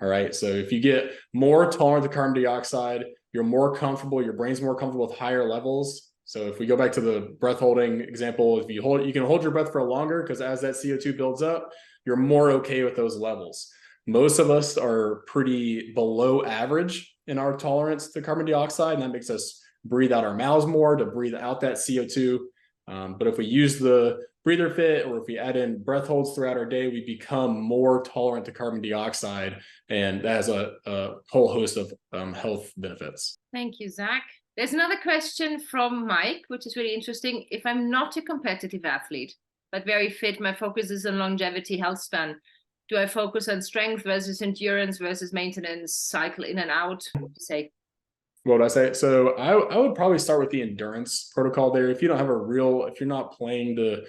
All right. So if you get more tolerant to carbon dioxide, you're more comfortable, your brain's more comfortable with higher levels. So if we go back to the breath holding example, if you can hold your breath for longer, because as that CO2 builds up, you're more okay with those levels. Most of us are pretty below average in our tolerance to carbon dioxide, and that makes us breathe out our mouths more to breathe out that CO2. But if we use the breather fit, or if we add in breath holds throughout our day, we become more tolerant to carbon dioxide, and that has a whole host of health benefits. Thank you, Zach. There's another question from Mike, which is really interesting. If I'm not a competitive athlete, but very fit, my focus is on longevity, health span, do I focus on strength versus endurance versus maintenance, cycle in and out? What would you say? What would I say? So I would probably start with the endurance protocol there. If you don't have if you're not playing to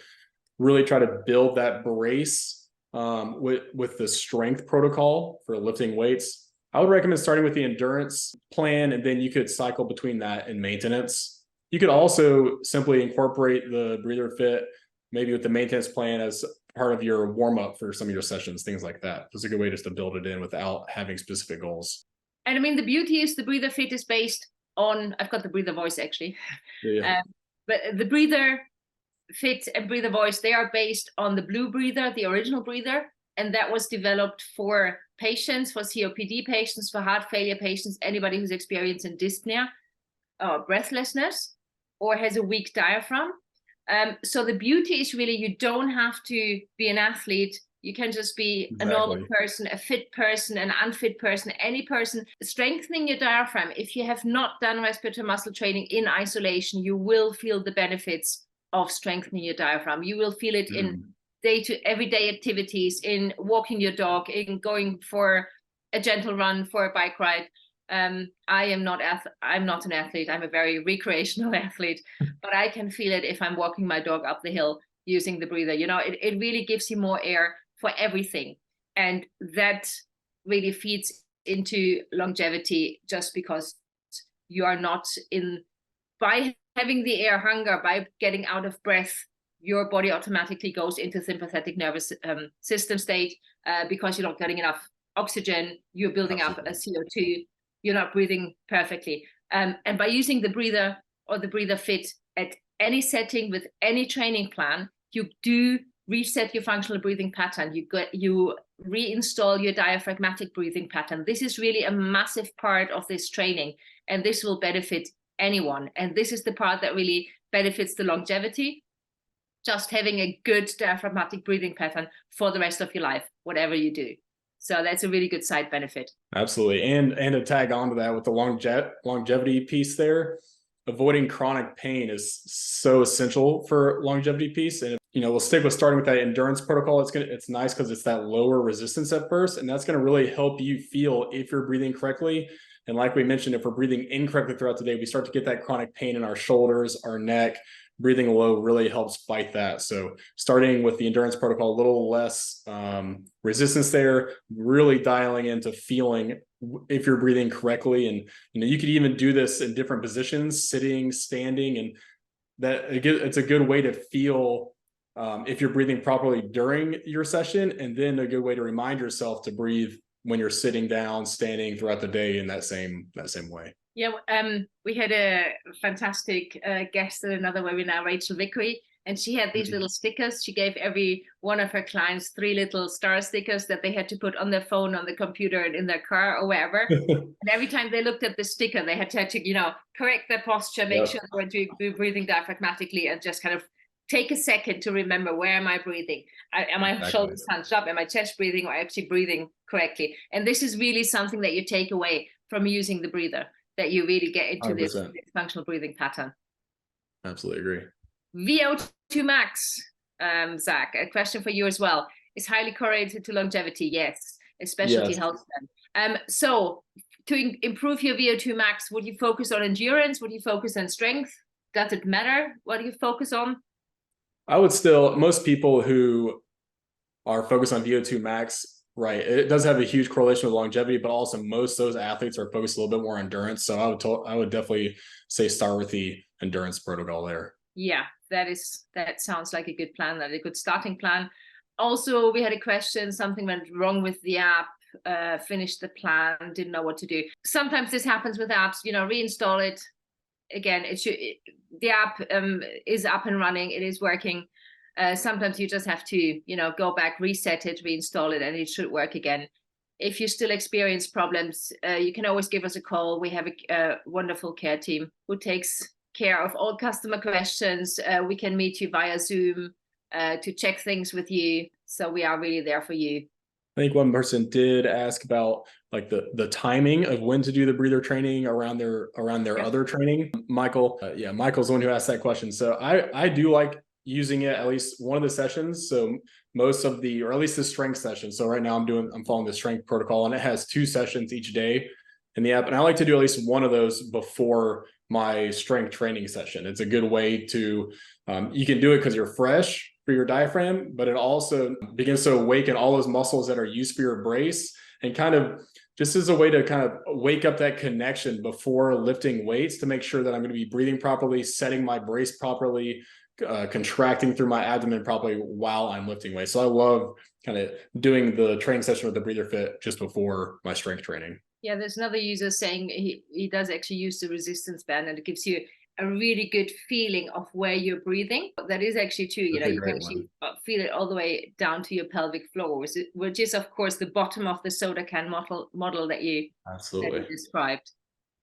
really try to build that brace with the strength protocol for lifting weights, I would recommend starting with the endurance plan, and then you could cycle between that and maintenance. You could also simply incorporate the breather fit, maybe with the maintenance plan as part of your warm-up for some of your sessions, things like that. It's a good way just to build it in without having specific goals. And I mean, the beauty is the breather fit is based on, I've got the breather voice actually, but the breather fit and breather voice, they are based on the blue breather, the original breather, and that was developed for patients, for COPD patients, for heart failure patients, anybody who's experiencing dyspnea or breathlessness or has a weak diaphragm. So the beauty is really you don't have to be an athlete. You can just be a normal person, a fit person, an unfit person, any person. Strengthening your diaphragm, if you have not done respiratory muscle training in isolation, you will feel the benefits of strengthening your diaphragm. You will feel it in everyday activities, in walking your dog, in going for a gentle run, for a bike ride. I'm not an athlete. I'm a very recreational athlete, but I can feel it if I'm walking my dog up the hill using the breather. You know, it really gives you more air for everything. And that really feeds into longevity, just because you are not by having the air hunger, by getting out of breath, your body automatically goes into sympathetic nervous system state because you're not getting enough oxygen, you're building up a CO2, you're not breathing perfectly. And by using the breather or the breather fit at any setting with any training plan, you do reset your functional breathing pattern. You reinstall your diaphragmatic breathing pattern. This is really a massive part of this training, and this will benefit anyone. And this is the part that really benefits the longevity, just having a good diaphragmatic breathing pattern for the rest of your life, whatever you do. So that's a really good side benefit. Absolutely. And to tag on to that with the longevity piece there, avoiding chronic pain is so essential for longevity piece. And we'll stick with starting with that endurance protocol. It's nice because it's that lower resistance at first, and that's going to really help you feel if you're breathing correctly. And like we mentioned, if we're breathing incorrectly throughout the day, we start to get that chronic pain in our shoulders, our neck. Breathing low really helps fight that. So starting with the endurance protocol, a little less resistance there, really dialing into feeling if you're breathing correctly. And you could even do this in different positions, sitting, standing, and it's a good way to feel if you're breathing properly during your session, and then a good way to remind yourself to breathe when you're sitting down, standing throughout the day in that same way. Yeah, we had a fantastic guest at another webinar, Rachel Vickery, and she had these little stickers. She gave every one of her clients 3 little star stickers that they had to put on their phone, on the computer, and in their car or wherever. And every time they looked at the sticker, they had to correct their posture, make sure they were breathing diaphragmatically, and just kind of take a second to remember, where am I breathing? Am I shoulders hunched up? Am I chest breathing, or actually breathing correctly? And this is really something that you take away from using the breather, that you really get into 100%. this functional breathing pattern. Absolutely agree. VO2 max, Zach, a question for you as well. Is highly correlated to longevity? Yes, especially health then. So to improve your VO2 max, would you focus on endurance? Would you focus on strength? Does it matter what you focus on? I would still, most people who are focused on VO2 max, right, it does have a huge correlation with longevity, but also most of those athletes are focused a little bit more on endurance. So I would definitely say start with the endurance protocol there. Yeah, that sounds like a good plan, a good starting plan. Also, we had a question, something went wrong with the app, finished the plan, didn't know what to do. Sometimes this happens with apps, reinstall it. Again, the app is up and running, it is working. Sometimes you just have to, go back, reset it, reinstall it, and it should work again. If you still experience problems, you can always give us a call. We have a wonderful care team who takes care of all customer questions. We can meet you via Zoom to check things with you. So we are really there for you. I think one person did ask about like the timing of when to do the breather training around their other training. Michael, Michael's the one who asked that question. So I do like using it at least one of the sessions. So most of or at least the strength session. So right now I'm following the strength protocol, and it has 2 sessions each day in the app. And I like to do at least one of those before my strength training session. It's a good way to, you can do it because you're fresh for your diaphragm, but it also begins to awaken all those muscles that are used for your brace, and kind of just as a way to kind of wake up that connection before lifting weights, to make sure that I'm going to be breathing properly, setting my brace properly, contracting through my abdomen properly while I'm lifting weights. So I love kind of doing the training session with the breather fit just before my strength training. Yeah, there's another user saying he does actually use the resistance band, and it gives you a really good feeling of where you're breathing. That is actually true. You can actually feel it all the way down to your pelvic floor, which is of course the bottom of the soda can model that you described.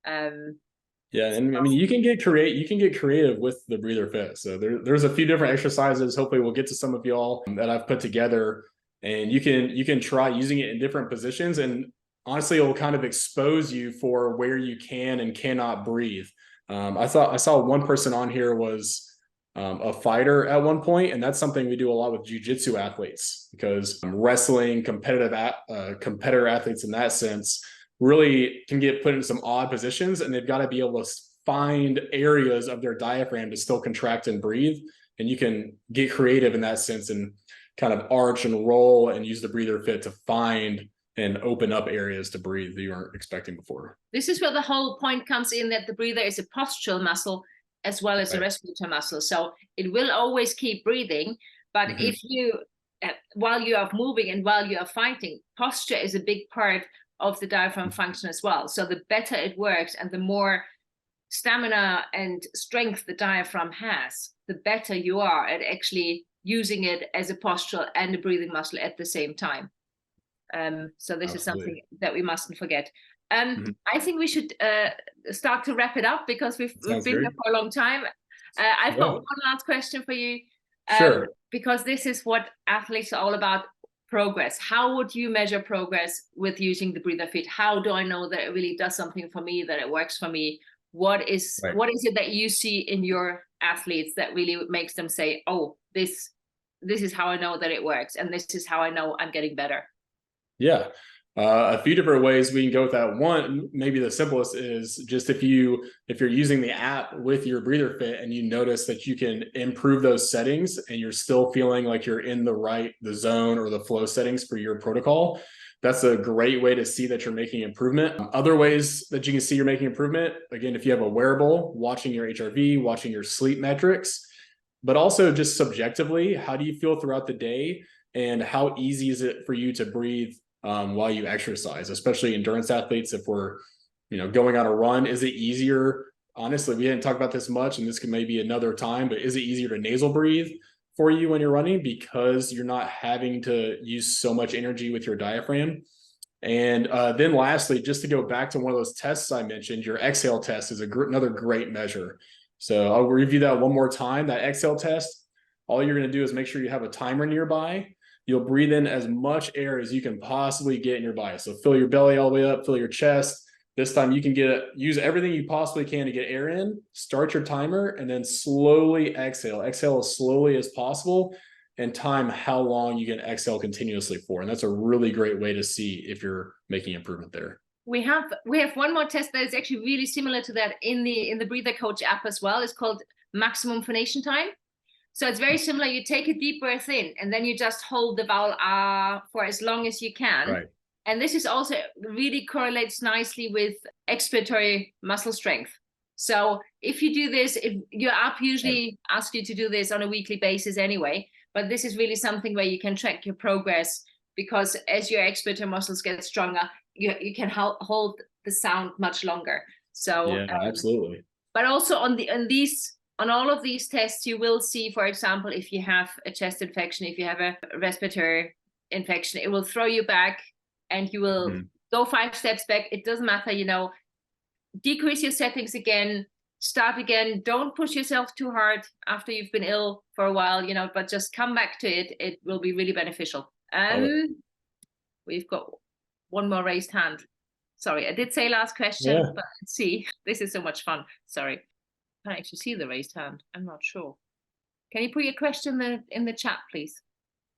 Yeah, and I mean, you can get creative with the breather fit. So there's a few different exercises. Hopefully we'll get to some of y'all that I've put together, and you can try using it in different positions, and honestly, it will kind of expose you for where you can and cannot breathe. I saw one person on here was a fighter at one point, and that's something we do a lot with jiu-jitsu athletes, because wrestling competitor athletes in that sense really can get put in some odd positions, and they've got to be able to find areas of their diaphragm to still contract and breathe. And you can get creative in that sense and kind of arch and roll and use the breather fit to find and open up areas to breathe that you weren't expecting before. This is where the whole point comes in, that the breather is a postural muscle as well as a respiratory muscle. So it will always keep breathing, but if you, while you are moving and while you are fighting, posture is a big part of the diaphragm function as well. So the better it works and the more stamina and strength the diaphragm has, the better you are at actually using it as a postural and a breathing muscle at the same time. So this is something that we mustn't forget. I think we should start to wrap it up, because we've been here for a long time. I've got one last question for you. Sure. Because this is what athletes are all about, progress. How would you measure progress with using the breather fit? How do I know that it really does something for me, that it works for me? What is it that you see in your athletes that really makes them say, oh, this is how I know that it works, and this is how I know I'm getting better? Yeah, a few different ways we can go with that. One, maybe the simplest, is just if you're using the app with your breather fit and you notice that you can improve those settings and you're still feeling like you're in the zone or the flow settings for your protocol, That's a great way to see that you're making improvement. Other ways that you can see you're making improvement, again, if you have a wearable, watching your HRV, watching your sleep metrics, but also just subjectively, how do you feel throughout the day, and how easy is it for you to breathe while you exercise, especially endurance athletes. If we're, going on a run, is it easier? Honestly, we didn't talk about this much, and this could maybe another time, but is it easier to nasal breathe for you when you're running because you're not having to use so much energy with your diaphragm? And then lastly, just to go back to one of those tests I mentioned, your exhale test is another great measure. So I'll review that one more time. That exhale test, all you're going to do is make sure you have a timer nearby. You'll breathe in as much air as you can possibly get in your body. So fill your belly all the way up, fill your chest. This time you can use everything you possibly can to get air in, start your timer, and then slowly exhale. Exhale as slowly as possible and time how long you can exhale continuously for. And that's a really great way to see if you're making improvement there. We have one more test that is actually really similar to that in the Breather Coach app as well. It's called maximum phonation time. So it's very similar. You take a deep breath in, and then you just hold the vowel ah for as long as you can. Right. And this is also really correlates nicely with expiratory muscle strength. So if you do this, your app usually asks you to do this on a weekly basis anyway, but this is really something where you can track your progress, because as your expiratory muscles get stronger, you can hold the sound much longer. So yeah, absolutely. But also on all of these tests, you will see, for example, if you have a chest infection, if you have a respiratory infection, it will throw you back and you will go 5 steps back. It doesn't matter, decrease your settings again, start again. Don't push yourself too hard after you've been ill for a while, but just come back to it. It will be really beneficial. We've got one more raised hand. Sorry, I did say last question, but let's see. This is so much fun. Sorry. I can't actually see the raised hand. I'm not sure. Can you put your question in the chat, please?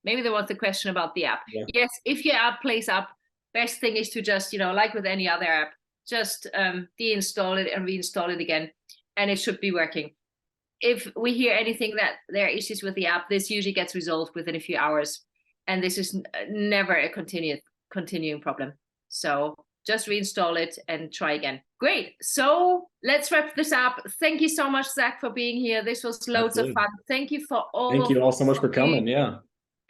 Maybe there was a question about the app. Yeah. Yes, if your app plays up, best thing is to just, like with any other app, just deinstall it and reinstall it again, and it should be working. If we hear anything that there are issues with the app, this usually gets resolved within a few hours, and this is never a continuing problem. So just reinstall it and try again. Great. So let's wrap this up. Thank you so much, Zach, for being here. This was loads of fun. Thank you for all. Thank you all so much for coming. Yeah.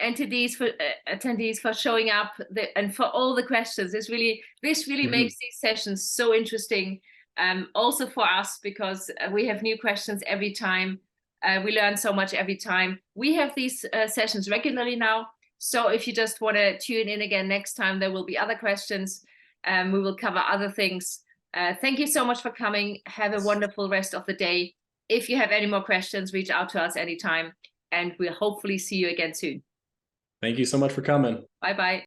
Attendees for showing up and for all the questions. This really makes these sessions so interesting. Also for us, because we have new questions every time. We learn so much every time. We have these sessions regularly now. So if you just want to tune in again next time, there will be other questions. We will cover other things. Thank you so much for coming. Have a wonderful rest of the day. If you have any more questions, reach out to us anytime, and we'll hopefully see you again soon. Thank you so much for coming. Bye-bye.